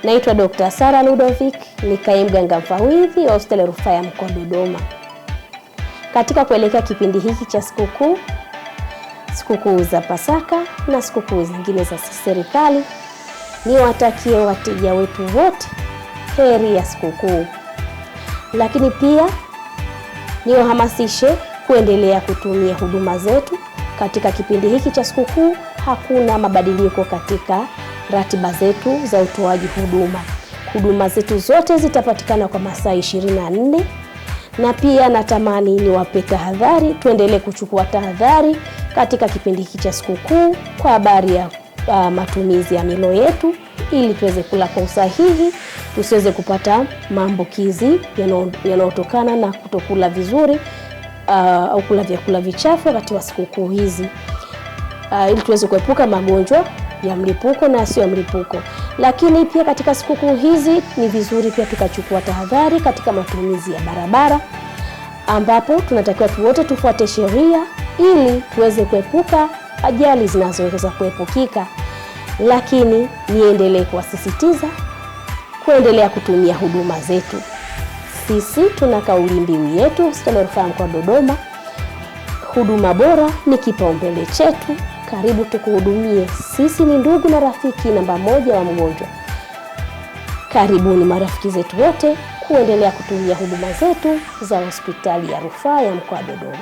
Naitwa Dr. Sara Ludovic, ni kaimu mganga mfawidhi wa Hospitali ya Rufaa ya Mkoa wa Dodoma. Katika kuelekea kipindi hiki cha sikukuu za Pasaka na sikukuu zingine za serikali, niwatakie wateja wetu wote heri ya sikukuu. Lakini pia niwahamasishe kuendelea kutumia huduma zetu katika kipindi hiki cha sikukuu. Hakuna mabadiliko katika ratiba zetu za utoaji huduma. Huduma zetu zote zitapatikana kwa masaa 24, na pia natamani niwape tahadhari, tuendelee kuchukua tahadhari katika kipindi hiki cha sikukuu kwa habari ya matumizi ya milo yetu, ili tuweze kula kwa usahihi, tusiweze kupata maambukizi yanayotokana na kutokula vizuri au kula vyakula vichafu wakati wa sikukuu hizi, ili tuweze kuepuka magonjwa ya mlipuko na sio mlipuko. Lakini pia katika sikukuu hizi ni vizuri pia tukachukua tahadhari katika matumizi ya barabara, ambapo tunatakiwa wote tufuate sheria ili tuweze kuepuka ajali zinazoweza kuepukika. Lakini niendelee kuwasisitiza kuendelea kutumia huduma zetu. Sisi tuna kauli mbiu yetu Hospitali ya Rufaa ya Mkoa wa Dodoma, huduma bora ni kipaumbele chetu. Karibu tukuhudumie. Sisi ni ndugu na rafiki namba 1 wa mgonjwa. Karibuni marafiki zetu wote kuendelea kutumia huduma zetu za Hospitali ya Rufaa ya Mkoa wa Dodoma.